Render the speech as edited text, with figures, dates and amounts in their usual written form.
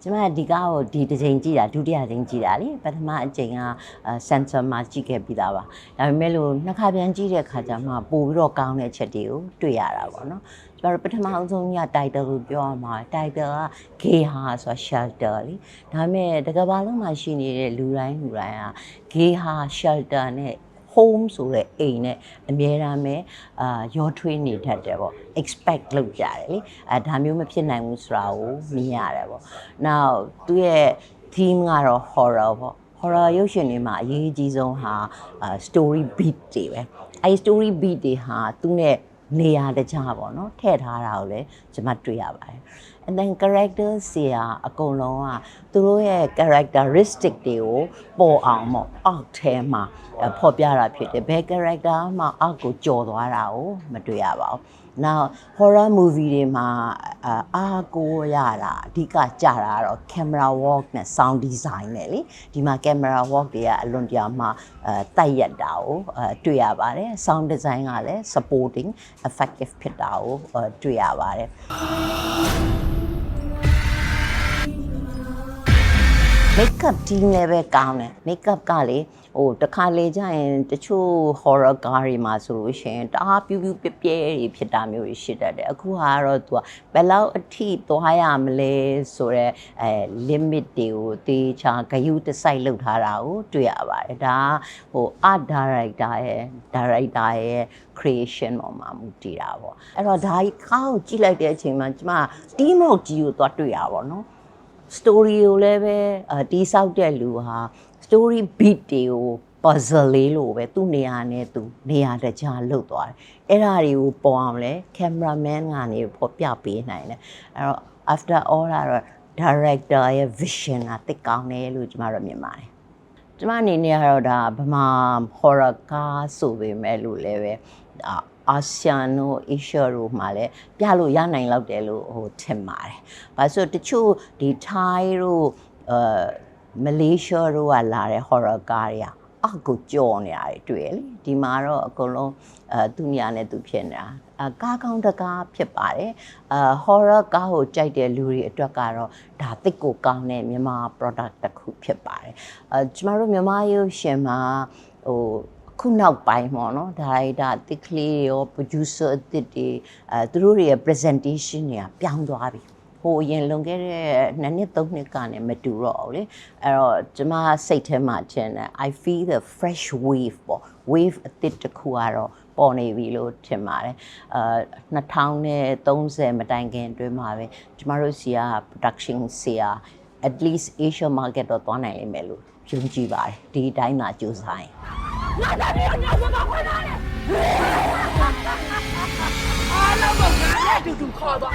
ကျမဒီကားကိုဒီတစ်ချိန်ကြည့်တာဒုတိယချိန်ကြည့်တာလေပထမအချိန်ကဆန်ဆာမှာကြည့်ခဲ့ပြီးသားပါဒါပေမဲ့လို့နှစ်ခါပြန်ကြည့်တဲ့အခါကျမှပို့ပြီးတော့ကောင်းတဲ့အချက်တွေကိုတွေ့ရတာပေါ့နော်ကျမတို့ပထမအောင်ဆုံးည title ကိုပြောရမှာ title က gay ဟာဆိုတာ shelter လေဒါပေမဲ့တကဘာလုံးမှာရှိနေတဲ့လူတိုင်းက gay ဟာ shelter နဲ့ home ဆိုတဲ့အိမ်နဲ့အများအားမဲ့ရောထွေးနေတတ်တယ်ပေါ့ expect လုပ်ကြတယ်လေဒါမျိုးမဖြစ်နိုင်ဘူးဆိုတာကိုမြင်ရတယ်ပေါ့ now သူရဲ့ theme ကတော့ horror ပေါ့ horror ရုပ်ရှင်တွေမှာအရေးကြီးဆုံးဟာ story beat တွေပဲအဲဒီ story beat တွေဟာသူနဲ့နေရာတခြားပေါ့နော်ထည့်ထားတာကိုလည်းကျွန်မတွေ့ရပါတယ် and then characters တွေကအကုန်လုံးကသူတို့ရဲ့ characteristic တွေကိုပေါ်အောင်ပေါ့အောက်ထဲမှာဖော်ပြတာဖြစ်တယ်ဘယ် character မှအောက်ကိုကျော်သွားတာကိုမတွေ့ရပါဘူး now horror movie တွေမှာအားကိုးရတာအဓိကကြတာကတော့ camera work နဲ့ sound design နဲ့လေဒီမှာ camera work တွေကအလွန်တရာမှတိုက်ရက်တာကိုတွေ့ရပါတယ် sound design ကလည်း supporting effective ဖြစ်တာကိုတွေ့ရပါတယ်makeup team လည်းပဲကောင်းတယ် makeup ကလေဟိုတခါလေကြာရင်တချို့ horror ကားတွေမှာဆိုလို့ရှိရင်တအားပြူးပြူးပြဲပြဲတွေဖြစ်တာမျိုးတွေရှိတတ်တယ်အခုကတော့သူကဘယ်လောက်အထိသွားရမလဲဆိုတော့limit တွေကိုတေချာဂယုတစိုက်လုပ်ထားတာကိုတွေ့ရပါတယ်ဒါဟို art director ရဲ့ creation ပေါ်မှာမူတည်တာပေါ့အဲ့တော့ဒါကြီးကားကိုကြည့်လိုက်တဲ့အချိန်မှာကျမ team work ကြီးကိုသွားတွေ့ရပါတော့နော် story ကိုလည်းပဲတီးဆောက်တဲ့လူဟာ story beat တွေကို puzzle လေးလိုပဲသူ့နေရာနဲ့သူနေရာတခြားလှုပ်သွားတယ်အဲ့ဒါတွေကိုပေါ်အောင်လဲ cameraman ကနေပေါ်ပြပေးနိုင်တယ်အဲ့တော့ after all ကတော့ director ရဲ့ vision ကသိကောင်းတယ်လို့ကျမတို့မြင်ပါတယ်ကျမအနေနဲ့ကတော့ဒါဗမာ horror ကားဆိုပေမဲ့လို့လည်းပဲအာဆီယံတို့အေရှယာတို့မှာလည်းပြလို့ရနိုင်လောက်တယ်လို့ဟိုထင်ပါတယ်။ဘာလို့ဆိုတချို့ဒီထိုင်းတို့မလေးရှားတို့ကလာတဲ့ horror ကားတွေကအောက်ကိုကြော်နေရတယ်တွေ့ရလေဒီမှာတော့အကုန်လုံးသူ့နေရာနဲ့သူဖြစ်နေတာကားကောင်းတကားဖြစ်ပါတယ်horror ကားကိုကြိုက်တဲ့လူတွေအတွက်ကတော့ဒါသိကိုကောင်းတဲ့မြန်မာ product တစ်ခုဖြစ်ပါတယ်ကျမတို့မြန်မာရုပ်ရှင်မှာဟိုခုနောက်ပိုင်းပေါ့နော်ဒါရိုက်တာအသစ်ကလေးရော producer အသစ်တွေသူတို့တွေရဲ့ presentation တွေကပြောင်းသွားပြီဟိုအရင်လွန်ခဲ့တဲ့2နှစ်3နှစ်ကနေမတူတော့ဘူးလေအဲ့တော့ကျမစိတ်ထဲမှာထင်တယ် I feel the fresh wave ပေါ့ wave အသစ်တစ်ခုကတော့ပေါ်နေပြီလို့ထင်ပါတယ်2030မတိုင်ခင်အတွင်းမှာပဲကျမတို့စီက production စီက at least Asia market တော့သွားနိုင်လိမ့်မယ်လို့ယုံကြည်ပါတယ်ဒီအတိုင်းသာကြိုးစားရင်ငါသားမျိုးညောစကားခွင့်လာတယ်အားလုံးကငါနဲ့တူတူခေါ်သွား